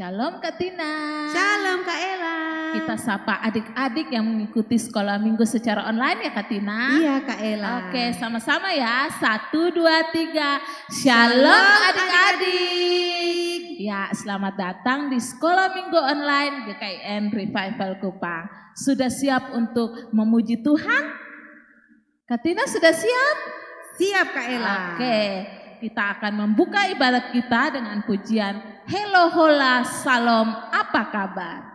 Shalom Kak Tina. Shalom Kak Ella. Kita sapa adik-adik yang mengikuti sekolah minggu secara online ya Kak Tina. Iya Kak Ella. Oke, sama-sama ya. 1, 2, 3. Shalom adik-adik. Ya, selamat datang di sekolah minggu online GKIN Revival Kupang. Sudah siap untuk memuji Tuhan? Kak Tina sudah siap? Siap Kak Ella. Oke, kita akan membuka ibadat kita dengan pujian Hello Hola Salam, apa kabar?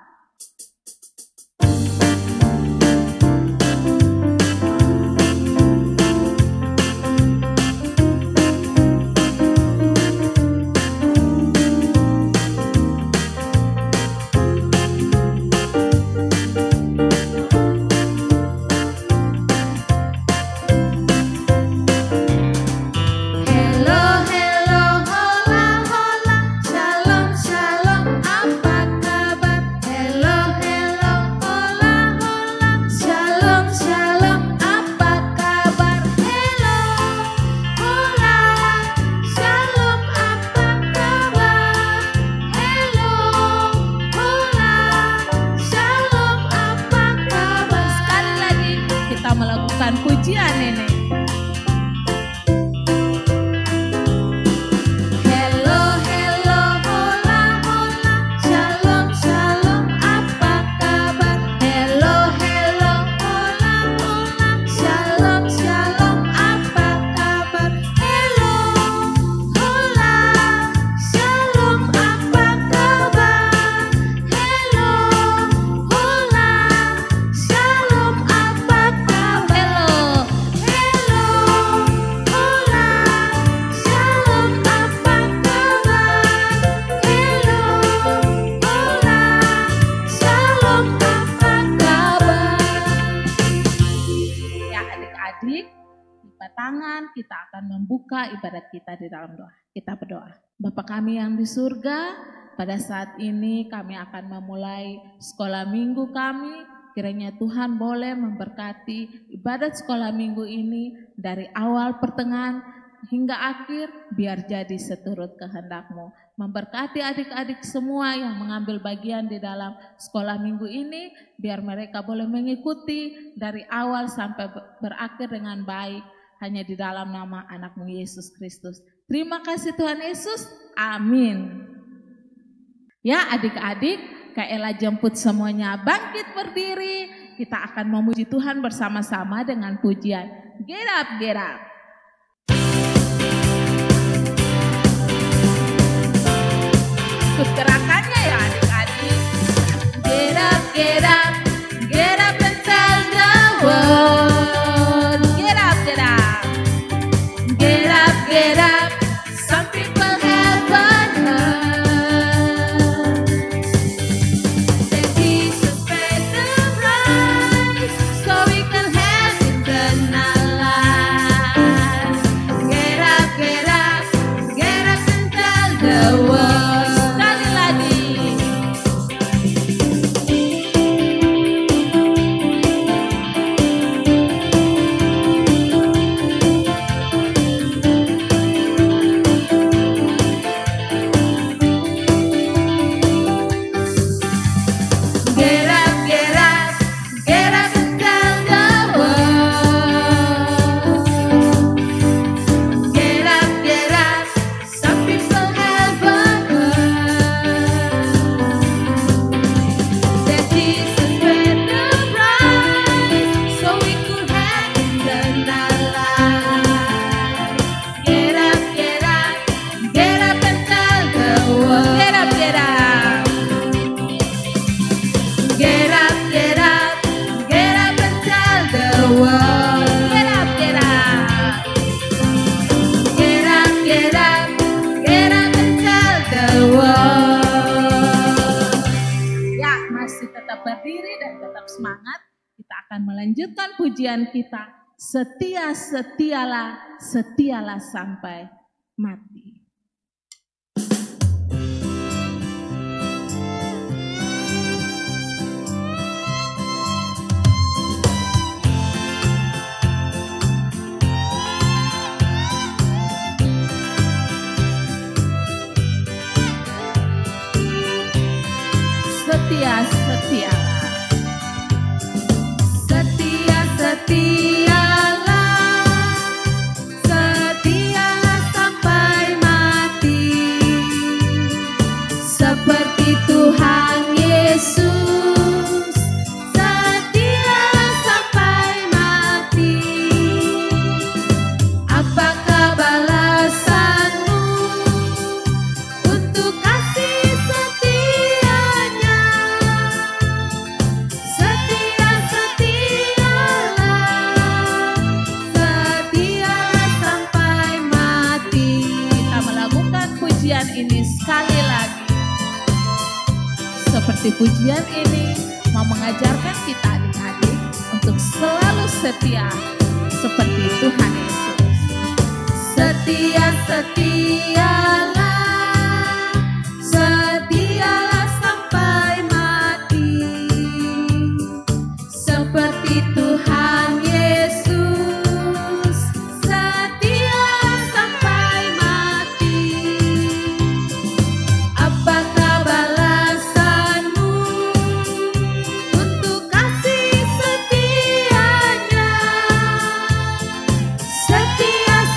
Pujian ini. Hello, hello, hola, hola, shalom, shalom, apa kabar? Hello, hello, hola, hola, shalom, shalom, apa kabar? Hello, hola, shalom, apa kabar? Hello, hola, shalom, apa kabar? Tangan, kita akan membuka ibadat kita di dalam doa. Kita berdoa. Bapa kami yang di surga, pada saat ini kami akan memulai sekolah minggu kami. Kiranya Tuhan boleh memberkati ibadat sekolah minggu ini dari awal pertengahan hingga akhir, biar jadi seturut kehendak-Mu. Memberkati adik-adik semua yang mengambil bagian di dalam sekolah minggu ini, biar mereka boleh mengikuti dari awal sampai berakhir dengan baik. Hanya di dalam nama anak-Mu Yesus Kristus. Terima kasih Tuhan Yesus. Amin. Ya adik-adik, Kak Ella jemput semuanya bangkit berdiri. Kita akan memuji Tuhan bersama-sama dengan pujian Get Up, Get Up. Ikut gerakannya ya adik-adik. Get up, get up, get up and tell the world. Get up, some people haven't heard that Jesus paid the price so we can have eternal life. Get up, get up, get up and tell the world. Sekali lagi. Semangat, kita akan melanjutkan pujian kita. Setia, setialah, setialah sampai mati. setialah. Setialah sampai mati, seperti Tuhan Yesus. Setialah sampai mati. Apakah balasanmu untuk kasih setianya? Setialah sampai mati. Kita melakukan pujian ini sekali lagi. Seperti pujian ini mau mengajarkan kita adik-adik untuk selalu setia seperti Tuhan Yesus. Setialah sampai mati, seperti Tuhan Yesus. Setialah sampai mati. Apakah balasanmu untuk kasih setianya? Setialah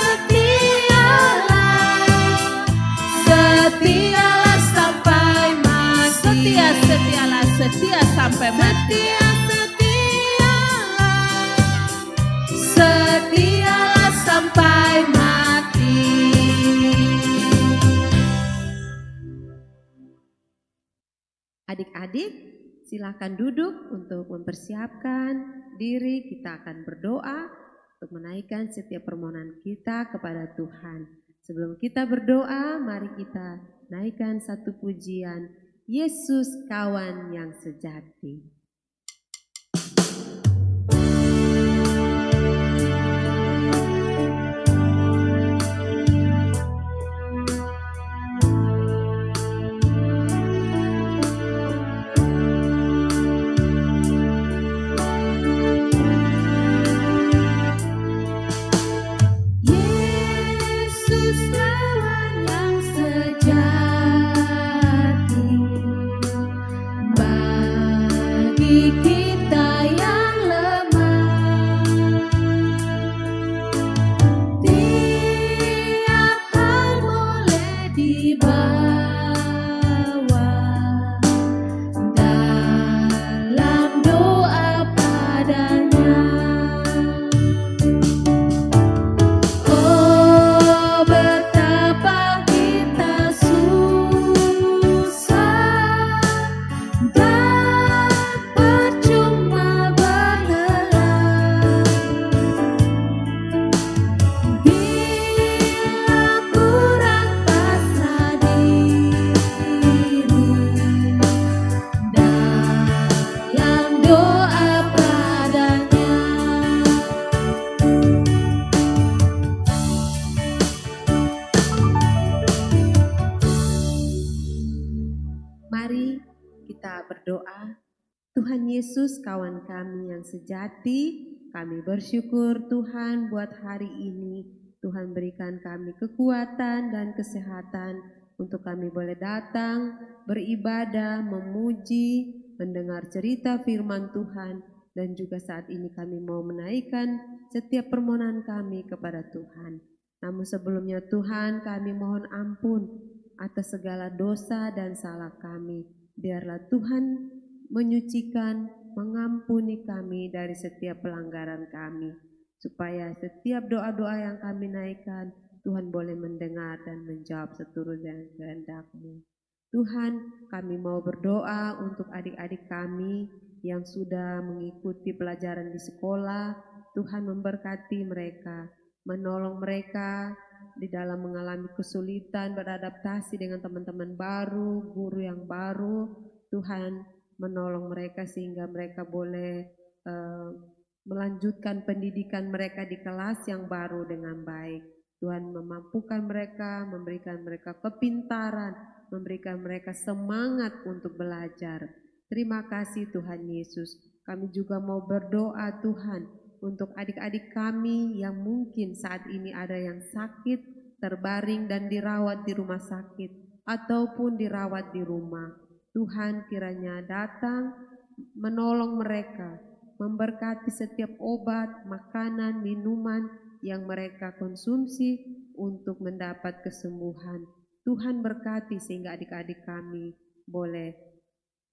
sampai mati. Setia sampai mati. Setialah sampai mati. Adik-adik, silakan duduk untuk mempersiapkan diri. Kita akan berdoa untuk menaikkan setiap permohonan kita kepada Tuhan. Sebelum kita berdoa, mari kita naikkan satu pujian, Yesus kawan yang sejati. Yesus kawan yang sejati, bagi kita yang lemah, tiap hal boleh dibawa dalam doa padanya. Oh, betapa kita susah dan percuma berlelah bila kurang pasrah diri dalam doa padanya. Mari kita berdoa. Tuhan Yesus kawan kami yang sejati, kami bersyukur Tuhan buat hari ini. Tuhan berikan kami kekuatan dan kesehatan untuk kami boleh datang, beribadah, memuji, mendengar cerita firman Tuhan. Dan juga saat ini kami mau menaikkan setiap permohonan kami kepada Tuhan. Namun sebelumnya Tuhan, kami mohon ampun atas segala dosa dan salah kami. Biarlah Tuhan menyucikan, mengampuni kami dari setiap pelanggaran kami. Supaya setiap doa-doa yang kami naikkan, Tuhan boleh mendengar dan menjawab seturut dengan kehendak-Mu. Tuhan, kami mau berdoa untuk adik-adik kami yang sudah mengikuti pelajaran di sekolah. Tuhan memberkati mereka, menolong mereka di dalam mengalami kesulitan beradaptasi dengan teman-teman baru, guru yang baru. Tuhan menolong mereka sehingga mereka boleh melanjutkan pendidikan mereka di kelas yang baru dengan baik. Tuhan memampukan mereka, memberikan mereka kepintaran, memberikan mereka semangat untuk belajar. Terima kasih Tuhan Yesus. Kami juga mau berdoa Tuhan untuk adik-adik kami yang mungkin saat ini ada yang sakit, terbaring dan dirawat di rumah sakit ataupun dirawat di rumah. Tuhan kiranya datang menolong mereka, memberkati setiap obat, makanan, minuman yang mereka konsumsi untuk mendapat kesembuhan. Tuhan berkati sehingga adik-adik kami boleh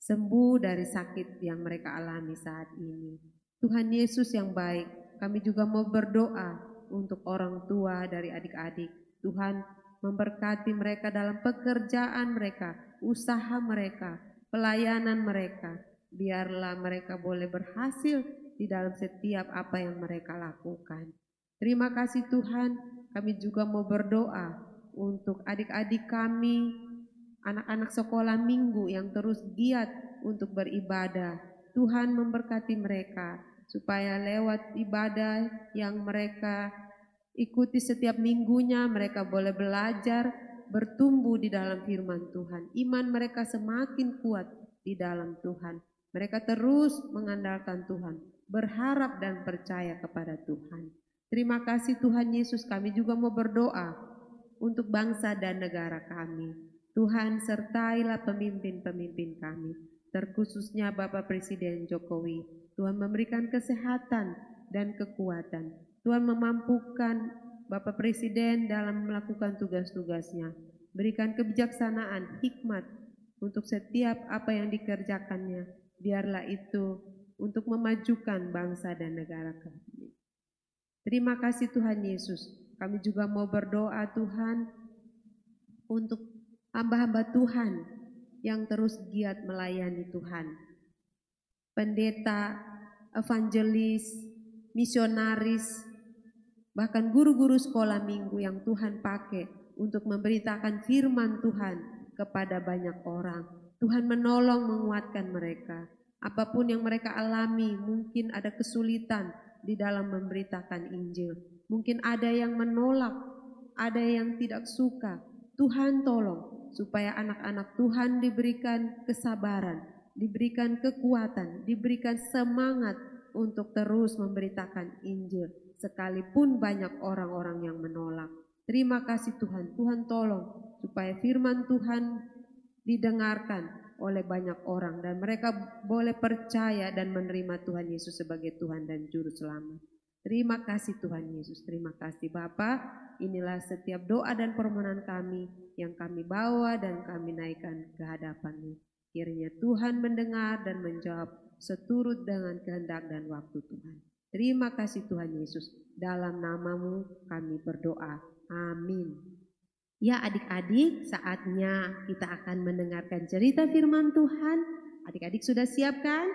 sembuh dari sakit yang mereka alami saat ini. Tuhan Yesus yang baik, kami juga mau berdoa untuk orang tua dari adik-adik. Tuhan memberkati mereka dalam pekerjaan mereka, usaha mereka, pelayanan mereka. Biarlah mereka boleh berhasil di dalam setiap apa yang mereka lakukan. Terima kasih Tuhan, kami juga mau berdoa untuk adik-adik kami, anak-anak sekolah minggu yang terus giat untuk beribadah. Tuhan memberkati mereka supaya lewat ibadah yang mereka ikuti setiap minggunya, mereka boleh belajar, bertumbuh di dalam firman Tuhan. Iman mereka semakin kuat di dalam Tuhan. Mereka terus mengandalkan Tuhan, berharap dan percaya kepada Tuhan. Terima kasih Tuhan Yesus, kami juga mau berdoa untuk bangsa dan negara kami. Tuhan sertailah pemimpin-pemimpin kami, terkhususnya Bapak Presiden Jokowi. Tuhan memberikan kesehatan dan kekuatan. Tuhan memampukan Bapak Presiden dalam melakukan tugas-tugasnya. Berikan kebijaksanaan, hikmat untuk setiap apa yang dikerjakannya. Biarlah itu untuk memajukan bangsa dan negara kami. Terima kasih Tuhan Yesus. Kami juga mau berdoa Tuhan untuk hamba-hamba Tuhan yang terus giat melayani Tuhan. Pendeta, evangelis, misionaris, bahkan guru-guru sekolah minggu yang Tuhan pakai untuk memberitakan firman Tuhan kepada banyak orang. Tuhan menolong menguatkan mereka. Apapun yang mereka alami, mungkin ada kesulitan di dalam memberitakan Injil. Mungkin ada yang menolak, ada yang tidak suka. Tuhan tolong supaya anak-anak Tuhan diberikan kesabaran, diberikan kekuatan, diberikan semangat untuk terus memberitakan Injil. Sekalipun banyak orang-orang yang menolak. Terima kasih Tuhan. Tuhan tolong supaya firman Tuhan didengarkan oleh banyak orang dan mereka boleh percaya dan menerima Tuhan Yesus sebagai Tuhan dan Juru Selamat. Terima kasih Tuhan Yesus, terima kasih Bapa. Inilah setiap doa dan permohonan kami yang kami bawa dan kami naikkan ke hadapan-Mu. Kiranya Tuhan mendengar dan menjawab seturut dengan kehendak dan waktu Tuhan. Terima kasih Tuhan Yesus, dalam nama-Mu kami berdoa. Amin. Ya adik-adik, saatnya kita akan mendengarkan cerita firman Tuhan. Adik-adik sudah siap kan?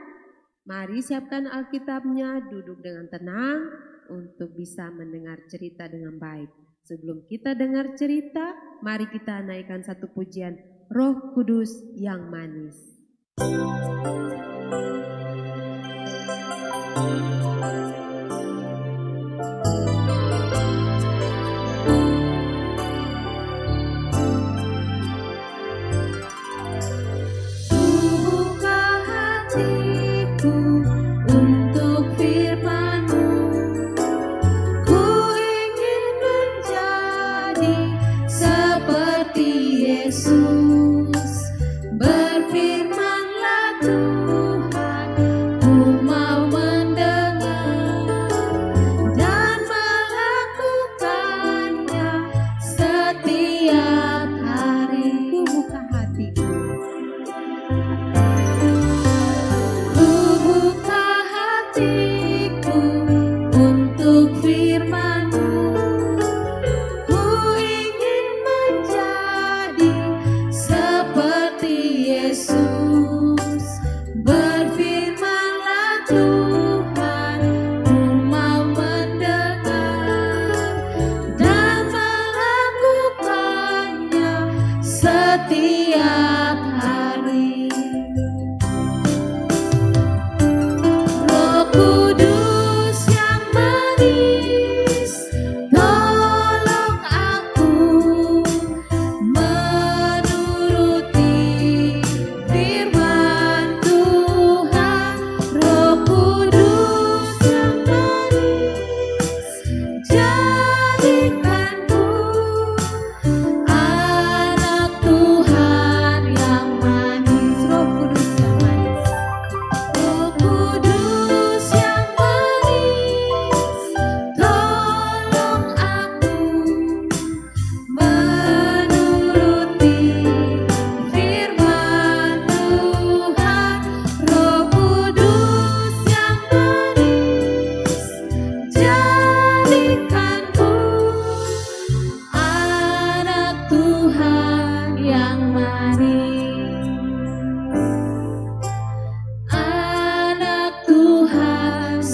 Mari siapkan Alkitabnya, duduk dengan tenang untuk bisa mendengar cerita dengan baik. Sebelum kita dengar cerita, mari kita naikkan satu pujian Roh Kudus yang manis. Ku buka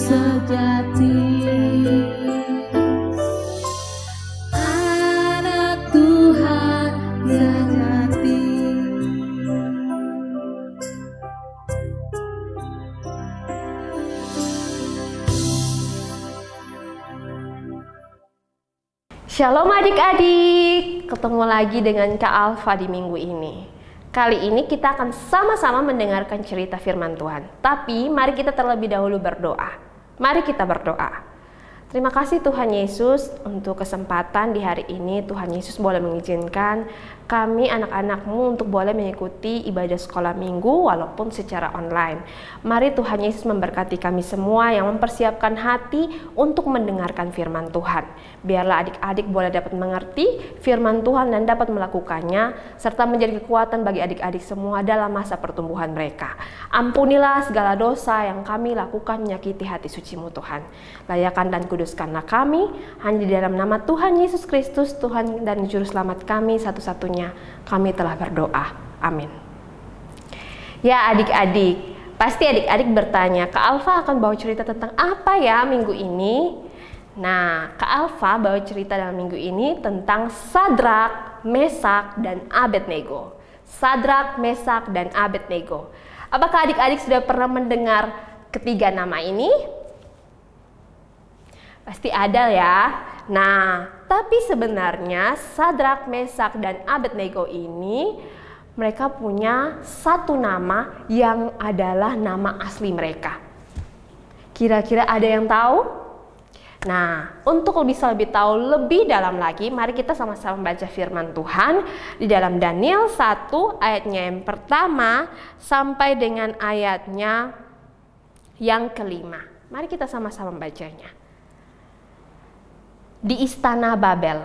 sejati, anak Tuhan sejati. Shalom adik-adik, ketemu lagi dengan Kak Alfa di minggu ini. Kali ini kita akan sama-sama mendengarkan cerita firman Tuhan. Tapi mari kita terlebih dahulu berdoa. Mari kita berdoa. Terima kasih Tuhan Yesus untuk kesempatan di hari ini. Tuhan Yesus boleh mengizinkan kami anak-anak-Mu untuk boleh mengikuti ibadah sekolah minggu walaupun secara online. Mari Tuhan Yesus memberkati kami semua yang mempersiapkan hati untuk mendengarkan firman Tuhan. Biarlah adik-adik boleh dapat mengerti firman Tuhan dan dapat melakukannya, serta menjadi kekuatan bagi adik-adik semua dalam masa pertumbuhan mereka. Ampunilah segala dosa yang kami lakukan menyakiti hati suci-Mu Tuhan. Layakan dan kuduskanlah kami, hanya di dalam nama Tuhan Yesus Kristus, Tuhan dan Juru Selamat kami satu-satunya, kami telah berdoa. Amin. Ya adik-adik, pasti adik-adik bertanya, Kak Alfa akan bawa cerita tentang apa ya minggu ini? Nah, Kak Alfa bawa cerita dalam minggu ini tentang Sadrak, Mesak, dan Abednego. Sadrak, Mesak, dan Abednego. Apakah adik-adik sudah pernah mendengar ketiga nama ini? Pasti ada ya. Nah, tapi sebenarnya Sadrak, Mesak, dan Abednego ini mereka punya satu nama yang adalah nama asli mereka. Kira-kira ada yang tahu? Nah, untuk bisa lebih tahu lebih dalam lagi, mari kita sama-sama baca firman Tuhan di dalam Daniel 1 ayatnya yang pertama sampai dengan ayatnya yang kelima. Mari kita sama-sama bacanya. Di istana Babel,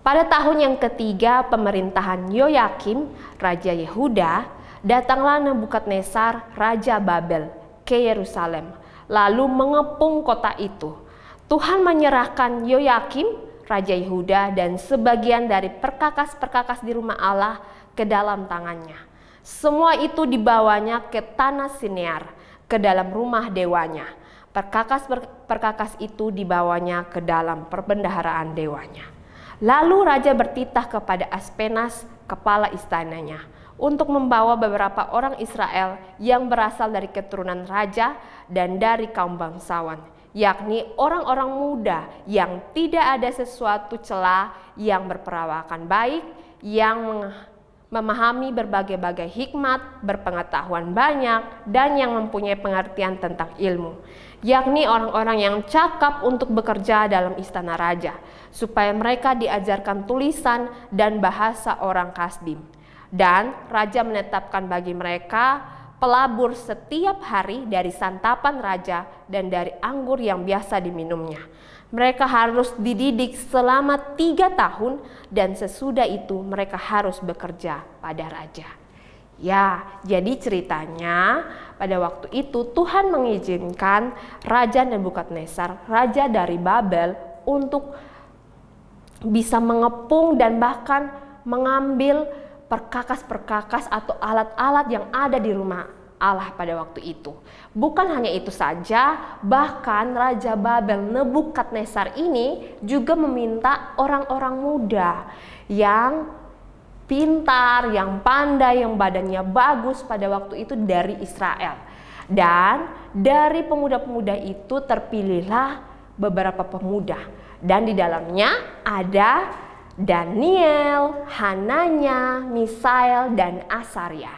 pada tahun yang ketiga pemerintahan Yoyakim, Raja Yehuda, datanglah Nebukadnezar, Raja Babel, ke Yerusalem, lalu mengepung kota itu. Tuhan menyerahkan Yoyakim, Raja Yehuda, dan sebagian dari perkakas-perkakas di rumah Allah ke dalam tangannya. Semua itu dibawanya ke tanah Sinear, ke dalam rumah dewanya. Perkakas-perkakas itu dibawanya ke dalam perbendaharaan dewanya. Lalu raja bertitah kepada Aspenas, kepala istananya, untuk membawa beberapa orang Israel yang berasal dari keturunan raja dan dari kaum bangsawan, yakni orang-orang muda yang tidak ada sesuatu celah, yang berperawakan baik, yang memahami berbagai-bagai hikmat, berpengetahuan banyak, dan yang mempunyai pengertian tentang ilmu, yakni orang-orang yang cakap untuk bekerja dalam istana raja, supaya mereka diajarkan tulisan dan bahasa orang Kasdim. Dan raja menetapkan bagi mereka pelabur setiap hari dari santapan raja dan dari anggur yang biasa diminumnya. Mereka harus dididik selama 3 tahun dan sesudah itu mereka harus bekerja pada raja. Ya, jadi ceritanya pada waktu itu Tuhan mengizinkan Raja Nebukadnezar, raja dari Babel, untuk bisa mengepung dan bahkan mengambil perkakas-perkakas atau alat-alat yang ada di rumah Allah pada waktu itu. Bukan hanya itu saja, bahkan Raja Babel Nebukadnezar ini juga meminta orang-orang muda yang pintar, yang pandai, yang badannya bagus pada waktu itu dari Israel. Dan dari pemuda-pemuda itu terpilihlah beberapa pemuda. Dan di dalamnya ada Daniel, Hananya, Misael, dan Asaria.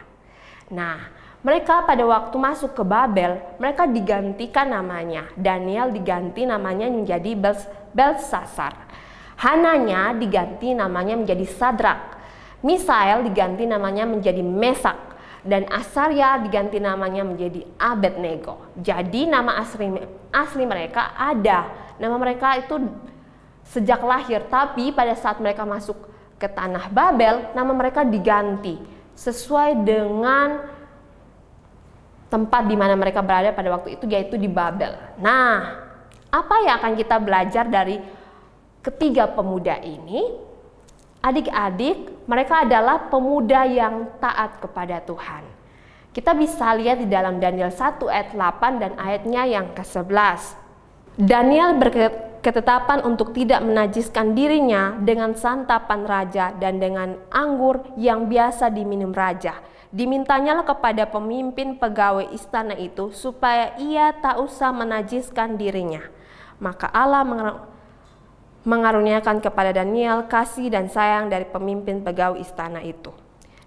Nah, mereka pada waktu masuk ke Babel, mereka digantikan namanya. Daniel diganti namanya menjadi Belsasar. Hananya diganti namanya menjadi Sadrak. Misael diganti namanya menjadi Mesak. Dan Asaria diganti namanya menjadi Abednego. Jadi nama asli mereka ada. Nama mereka itu sejak lahir, tapi pada saat mereka masuk ke tanah Babel, nama mereka diganti sesuai dengan tempat di mana mereka berada pada waktu itu, yaitu di Babel. Nah, apa yang akan kita belajar dari ketiga pemuda ini? Adik-adik, mereka adalah pemuda yang taat kepada Tuhan. Kita bisa lihat di dalam Daniel 1 ayat 8 dan ayatnya yang ke-11. Daniel berketetapan untuk tidak menajiskan dirinya dengan santapan raja dan dengan anggur yang biasa diminum raja. Dimintanyalah kepada pemimpin pegawai istana itu supaya ia tak usah menajiskan dirinya. Maka Allah mengaruniakan kepada Daniel kasih dan sayang dari pemimpin pegawai istana itu.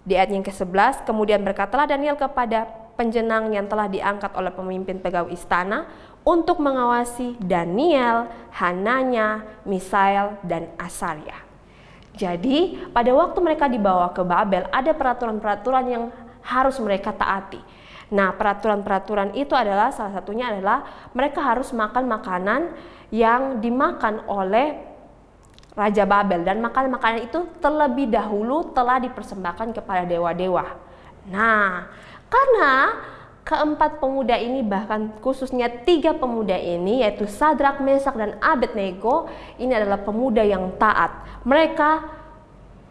Di ayat yang ke-11, kemudian berkatalah Daniel kepada penjenang yang telah diangkat oleh pemimpin pegawai istana untuk mengawasi Daniel, Hananya, Misael, dan Asaria. Jadi pada waktu mereka dibawa ke Babel ada peraturan-peraturan yang harus mereka taati. Nah, peraturan-peraturan itu adalah salah satunya adalah mereka harus makan makanan yang dimakan oleh Raja Babel, dan makanan-makanan itu terlebih dahulu telah dipersembahkan kepada dewa-dewa. Nah, karena keempat pemuda ini, bahkan khususnya 3 pemuda ini, yaitu Sadrak, Mesak, dan Abednego, ini adalah pemuda yang taat. Mereka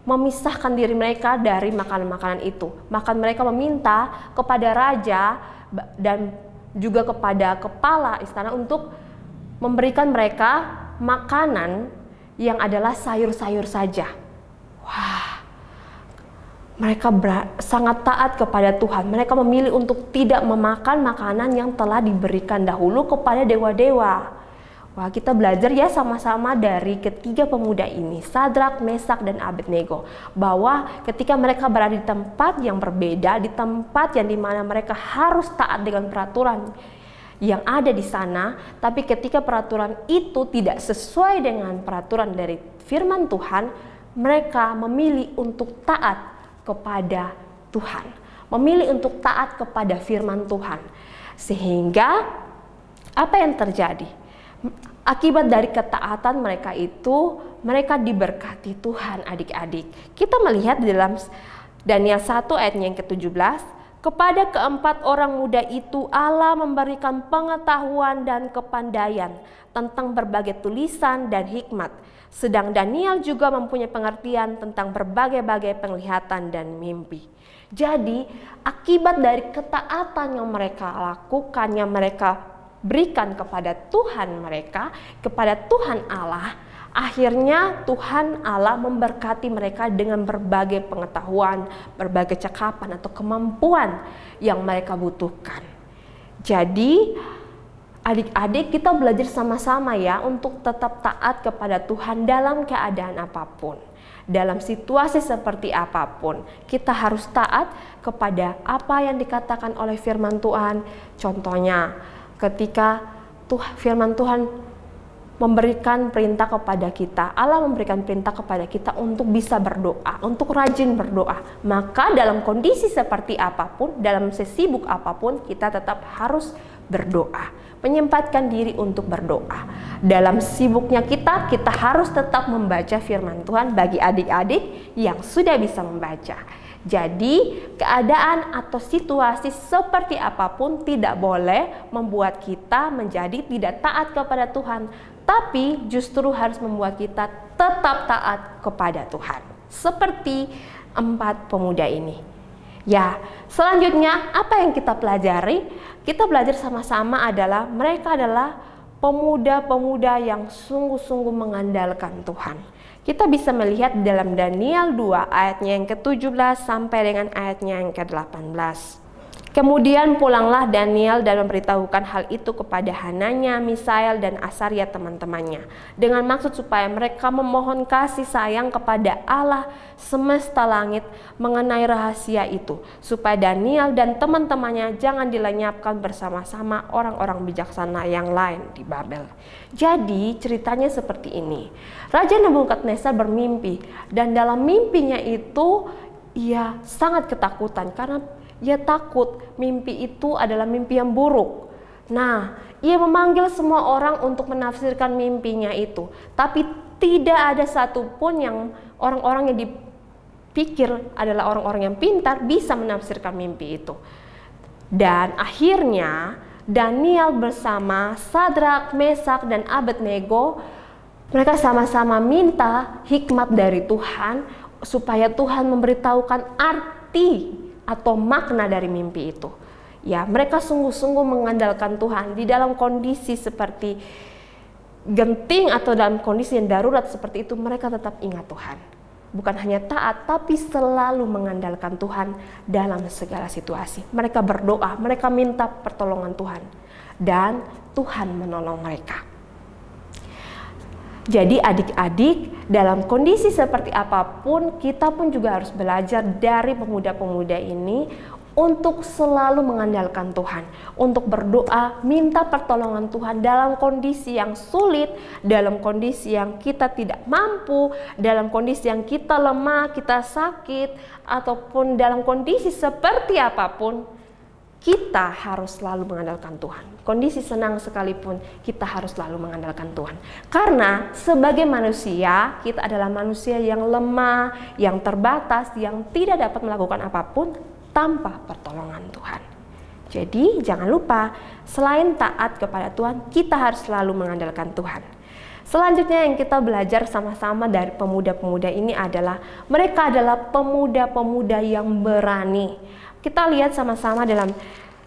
memisahkan diri mereka dari makanan-makanan itu. Maka mereka meminta kepada raja dan juga kepada kepala istana untuk memberikan mereka makanan yang adalah sayur-sayur saja. Wah, mereka sangat taat kepada Tuhan. Mereka memilih untuk tidak memakan makanan yang telah diberikan dahulu kepada dewa-dewa. Wah, kita belajar ya sama-sama dari ketiga pemuda ini, Sadrak, Mesak, dan Abednego, bahwa ketika mereka berada di tempat yang berbeda, di tempat yang dimana mereka harus taat dengan peraturan yang ada di sana, tapi ketika peraturan itu tidak sesuai dengan peraturan dari firman Tuhan, mereka memilih untuk taat kepada Tuhan, memilih untuk taat kepada firman Tuhan. Sehingga apa yang terjadi? Akibat dari ketaatan mereka itu, mereka diberkati Tuhan, adik-adik. Kita melihat di dalam Daniel 1 ayatnya yang ke-17, kepada keempat orang muda itu Allah memberikan pengetahuan dan kepandaian tentang berbagai tulisan dan hikmat. Sedang Daniel juga mempunyai pengertian tentang berbagai-bagai penglihatan dan mimpi. Jadi akibat dari ketaatan yang mereka lakukan, yang mereka berikan kepada Tuhan mereka, kepada Tuhan Allah, akhirnya Tuhan Allah memberkati mereka dengan berbagai pengetahuan, berbagai cakapan atau kemampuan yang mereka butuhkan. Jadi adik-adik, kita belajar sama-sama ya untuk tetap taat kepada Tuhan dalam keadaan apapun. Dalam situasi seperti apapun, kita harus taat kepada apa yang dikatakan oleh firman Tuhan. Contohnya, ketika firman Tuhan memberikan perintah kepada kita, Allah memberikan perintah kepada kita untuk bisa berdoa, untuk rajin berdoa. Maka dalam kondisi seperti apapun, dalam sesibuk apapun, kita tetap harus berdoa, menyempatkan diri untuk berdoa. Dalam sibuknya kita harus tetap membaca firman Tuhan bagi adik-adik yang sudah bisa membaca. Jadi keadaan atau situasi seperti apapun tidak boleh membuat kita menjadi tidak taat kepada Tuhan, tapi justru harus membuat kita tetap taat kepada Tuhan. Seperti 4 pemuda ini. Ya, selanjutnya apa yang kita pelajari? Kita belajar sama-sama adalah mereka adalah pemuda-pemuda yang sungguh-sungguh mengandalkan Tuhan. Kita bisa melihat dalam Daniel 2 ayatnya yang ke-17 sampai dengan ayatnya yang ke-18. Kemudian pulanglah Daniel dan memberitahukan hal itu kepada Hananya, Misael, dan Asaria teman-temannya, dengan maksud supaya mereka memohon kasih sayang kepada Allah semesta langit mengenai rahasia itu, supaya Daniel dan teman-temannya jangan dilenyapkan bersama-sama orang-orang bijaksana yang lain di Babel. Jadi ceritanya seperti ini. Raja Nebukadnezar bermimpi, dan dalam mimpinya itu ia sangat ketakutan karena ia takut mimpi itu adalah mimpi yang buruk. Nah, ia memanggil semua orang untuk menafsirkan mimpinya itu. Tapi tidak ada satupun yang orang-orang yang dipikir adalah orang-orang yang pintar bisa menafsirkan mimpi itu. Dan akhirnya Daniel bersama Sadrak, Mesak, dan Abednego, mereka sama-sama minta hikmat dari Tuhan supaya Tuhan memberitahukan arti atau makna dari mimpi itu. Ya, mereka sungguh-sungguh mengandalkan Tuhan di dalam kondisi seperti genting atau dalam kondisi yang darurat seperti itu, mereka tetap ingat Tuhan. Bukan hanya taat, tapi selalu mengandalkan Tuhan dalam segala situasi. Mereka berdoa, mereka minta pertolongan Tuhan, dan Tuhan menolong mereka. Jadi adik-adik, dalam kondisi seperti apapun, kita pun juga harus belajar dari pemuda-pemuda ini untuk selalu mengandalkan Tuhan, untuk berdoa, minta pertolongan Tuhan dalam kondisi yang sulit, dalam kondisi yang kita tidak mampu, dalam kondisi yang kita lemah, kita sakit, ataupun dalam kondisi seperti apapun, kita harus selalu mengandalkan Tuhan. Kondisi senang sekalipun, kita harus selalu mengandalkan Tuhan. Karena sebagai manusia, kita adalah manusia yang lemah, yang terbatas, yang tidak dapat melakukan apapun tanpa pertolongan Tuhan. Jadi jangan lupa, selain taat kepada Tuhan, kita harus selalu mengandalkan Tuhan. Selanjutnya yang kita belajar sama-sama dari pemuda-pemuda ini adalah mereka adalah pemuda-pemuda yang berani. Kita lihat sama-sama dalam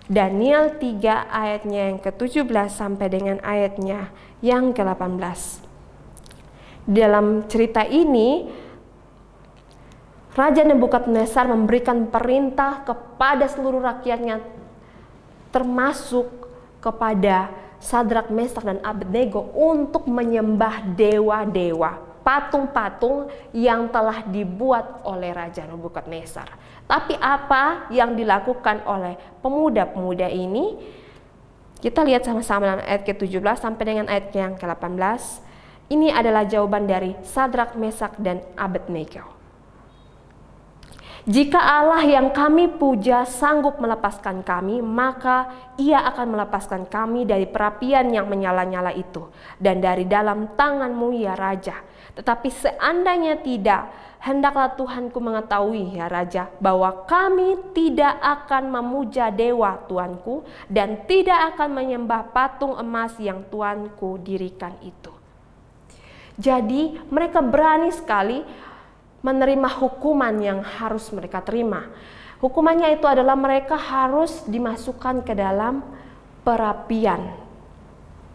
Daniel 3 ayatnya yang ke-17 sampai dengan ayatnya yang ke-18. Dalam cerita ini, Raja Nebukadnezar memberikan perintah kepada seluruh rakyatnya, termasuk kepada Sadrak, Mesak, dan Abednego untuk menyembah dewa-dewa, patung-patung yang telah dibuat oleh Raja Nebukadnezar. Tapi apa yang dilakukan oleh pemuda-pemuda ini? Kita lihat sama-sama dalam ayat ke-17 sampai dengan ayat yang ke-18. Ini adalah jawaban dari Sadrak, Mesak, dan Abednego. Jika Allah yang kami puja sanggup melepaskan kami, maka Ia akan melepaskan kami dari perapian yang menyala-nyala itu dan dari dalam tanganmu ya Raja. Tetapi seandainya tidak, hendaklah Tuhanku mengetahui ya Raja, bahwa kami tidak akan memuja dewa Tuanku dan tidak akan menyembah patung emas yang Tuanku dirikan itu. Jadi mereka berani sekali menerima hukuman yang harus mereka terima. Hukumannya itu adalah mereka harus dimasukkan ke dalam perapian.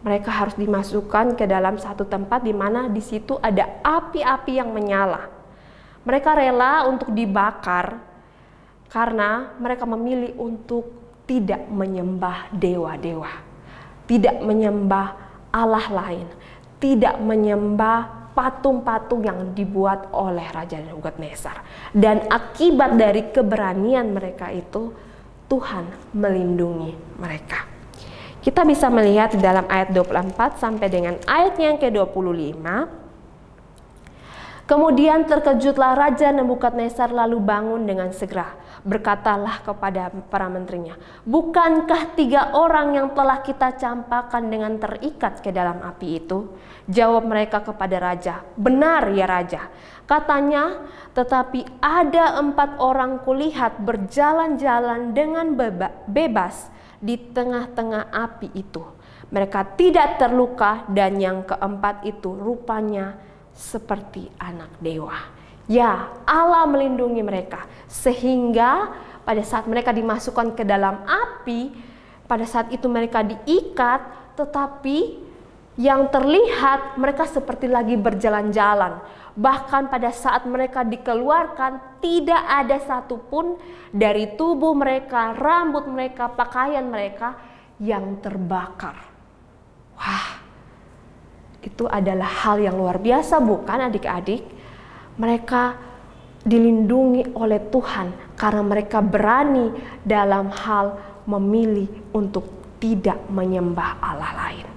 Mereka harus dimasukkan ke dalam satu tempat di mana di situ ada api-api yang menyala. Mereka rela untuk dibakar karena mereka memilih untuk tidak menyembah dewa-dewa, tidak menyembah Allah lain, tidak menyembah patung-patung yang dibuat oleh Raja Nebukadnezar. Dan akibat dari keberanian mereka itu, Tuhan melindungi mereka. Kita bisa melihat di dalam ayat 24 sampai dengan ayat yang ke-25. Kemudian terkejutlah Raja Nebukadnezar lalu bangun dengan segera. Berkatalah kepada para menterinya, bukankah 3 orang yang telah kita campakkan dengan terikat ke dalam api itu? Jawab mereka kepada raja, benar ya Raja. Katanya, tetapi ada 4 orang kulihat berjalan-jalan dengan bebas di tengah-tengah api itu. Mereka tidak terluka dan yang keempat itu rupanya seperti anak dewa. Ya, Allah melindungi mereka sehingga pada saat mereka dimasukkan ke dalam api, pada saat itu mereka diikat, tetapi yang terlihat mereka seperti lagi berjalan-jalan. Bahkan pada saat mereka dikeluarkan, tidak ada satupun dari tubuh mereka, rambut mereka, pakaian mereka yang terbakar. Wah, itu adalah hal yang luar biasa, bukan adik-adik? Mereka dilindungi oleh Tuhan karena mereka berani dalam hal memilih untuk tidak menyembah Allah lain.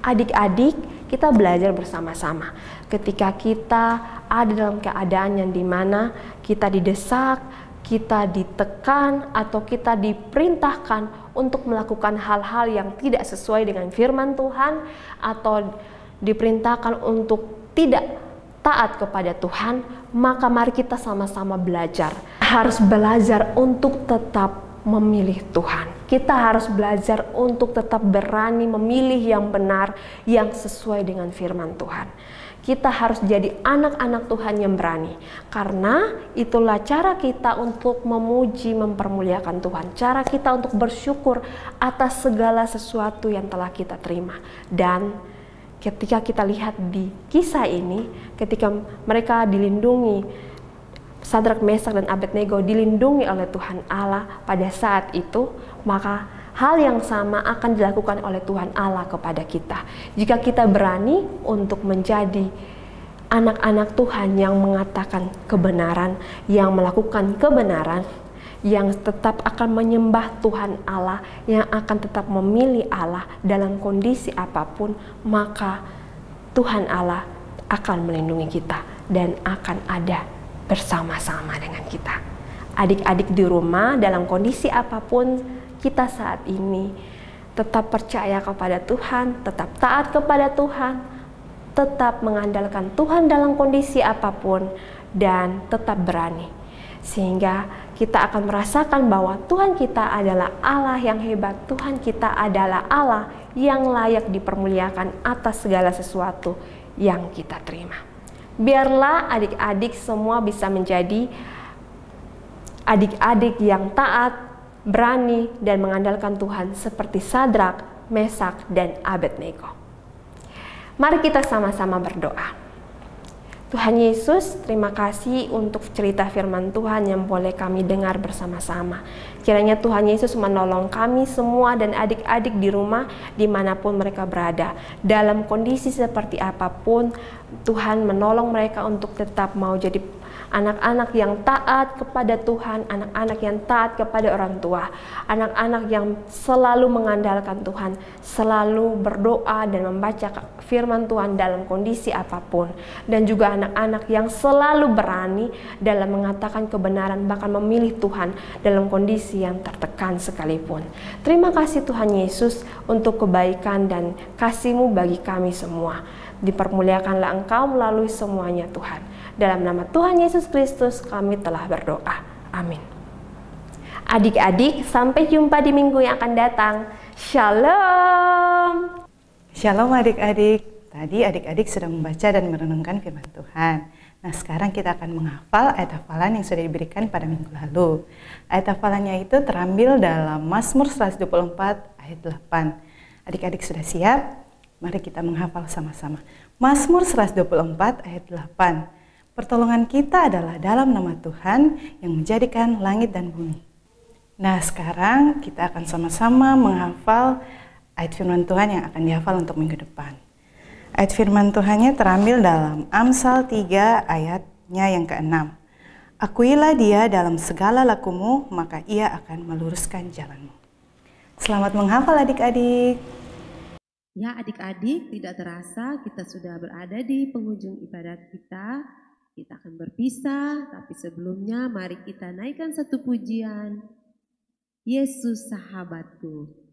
Adik-adik, kita belajar bersama-sama. Ketika kita ada dalam keadaan yang dimana kita didesak, kita ditekan, atau kita diperintahkan untuk melakukan hal-hal yang tidak sesuai dengan firman Tuhan, atau diperintahkan untuk tidak taat kepada Tuhan, maka mari kita sama-sama belajar. Harus belajar untuk tetap memilih Tuhan. Kita harus belajar untuk tetap berani memilih yang benar, yang sesuai dengan firman Tuhan. Kita harus jadi anak-anak Tuhan yang berani. Karena itulah cara kita untuk memuji, mempermuliakan Tuhan. Cara kita untuk bersyukur atas segala sesuatu yang telah kita terima. Dan ketika kita lihat di kisah ini, ketika mereka dilindungi, Sadrak, Mesak, dan Abednego dilindungi oleh Tuhan Allah pada saat itu, maka hal yang sama akan dilakukan oleh Tuhan Allah kepada kita. Jika kita berani untuk menjadi anak-anak Tuhan yang mengatakan kebenaran, yang melakukan kebenaran, yang tetap akan menyembah Tuhan Allah, yang akan tetap memilih Allah dalam kondisi apapun, maka Tuhan Allah akan melindungi kita dan akan ada bersama-sama dengan kita. Adik-adik di rumah dalam kondisi apapun kita saat ini, tetap percaya kepada Tuhan, tetap taat kepada Tuhan, tetap mengandalkan Tuhan dalam kondisi apapun, dan tetap berani. Sehingga kita akan merasakan bahwa Tuhan kita adalah Allah yang hebat, Tuhan kita adalah Allah yang layak dipermuliakan atas segala sesuatu yang kita terima. Biarlah adik-adik semua bisa menjadi adik-adik yang taat, berani, dan mengandalkan Tuhan seperti Sadrak, Mesak, dan Abednego. Mari kita sama-sama berdoa. Tuhan Yesus, terima kasih untuk cerita firman Tuhan yang boleh kami dengar bersama-sama. Kiranya Tuhan Yesus menolong kami semua dan adik-adik di rumah dimanapun mereka berada. Dalam kondisi seperti apapun, Tuhan menolong mereka untuk tetap mau jadi anak-anak yang taat kepada Tuhan, anak-anak yang taat kepada orang tua, anak-anak yang selalu mengandalkan Tuhan, selalu berdoa dan membaca firman Tuhan dalam kondisi apapun, dan juga anak-anak yang selalu berani dalam mengatakan kebenaran, bahkan memilih Tuhan dalam kondisi yang tertekan sekalipun. Terima kasih Tuhan Yesus untuk kebaikan dan kasih-Mu bagi kami semua. Dipermuliakanlah Engkau melalui semuanya Tuhan. Dalam nama Tuhan Yesus Kristus kami telah berdoa. Amin. Adik-adik, sampai jumpa di minggu yang akan datang. Shalom. Shalom adik-adik. Tadi adik-adik sudah membaca dan merenungkan firman Tuhan. Nah, sekarang kita akan menghafal ayat hafalan yang sudah diberikan pada minggu lalu. Ayat hafalannya itu terambil dalam Mazmur 124 ayat 8. Adik-adik sudah siap? Mari kita menghafal sama-sama. Mazmur 124 ayat 8. Pertolongan kita adalah dalam nama Tuhan yang menjadikan langit dan bumi. Nah, sekarang kita akan sama-sama menghafal ayat firman Tuhan yang akan dihafal untuk minggu depan. Ayat firman Tuhannya terambil dalam Amsal 3 ayatnya yang ke-6. Akuilah dia dalam segala lakumu, maka ia akan meluruskan jalanmu. Selamat menghafal adik-adik. Ya adik-adik, tidak terasa kita sudah berada di penghujung ibadat kita. Kita akan berpisah, tapi sebelumnya mari kita naikkan satu pujian. Yesus sahabatku.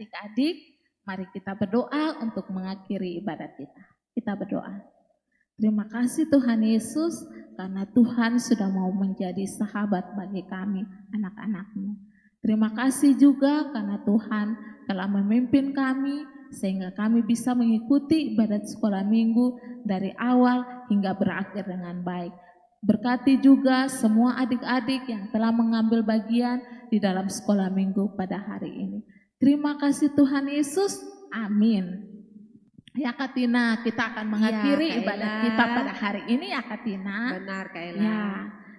Adik-adik, mari kita berdoa untuk mengakhiri ibadat kita. Kita berdoa. Terima kasih Tuhan Yesus, karena Tuhan sudah mau menjadi sahabat bagi kami, anak-anak-Mu. Terima kasih juga karena Tuhan telah memimpin kami, sehingga kami bisa mengikuti ibadat sekolah minggu dari awal hingga berakhir dengan baik. Berkati juga semua adik-adik yang telah mengambil bagian di dalam sekolah minggu pada hari ini. Terima kasih Tuhan Yesus, amin. Ya Kak Tina, kita akan mengakhiri ibadat kita pada hari ini ya Kak Tina. Benar Kak Ella. Ya,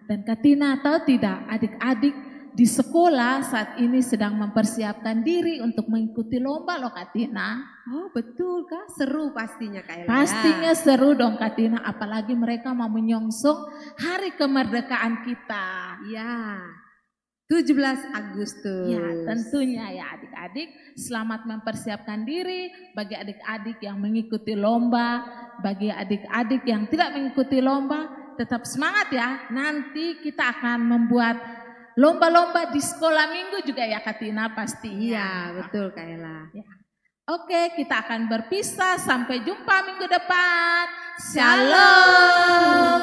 dan Kak Tina tahu tidak, adik-adik di sekolah saat ini sedang mempersiapkan diri untuk mengikuti lomba loh Kak Tina. Oh betul Kak, seru pastinya Kak Ella. Pastinya seru dong Kak Tina, apalagi mereka mau menyongsong hari kemerdekaan kita. Ya, 17 Agustus. Ya, tentunya ya adik-adik, selamat mempersiapkan diri bagi adik-adik yang mengikuti lomba, bagi adik-adik yang tidak mengikuti lomba, tetap semangat ya. Nanti kita akan membuat lomba-lomba di sekolah minggu juga ya Kak Tina pastinya. Iya, betul Kak Ella. Ya. Oke, kita akan berpisah, sampai jumpa minggu depan. Shalom.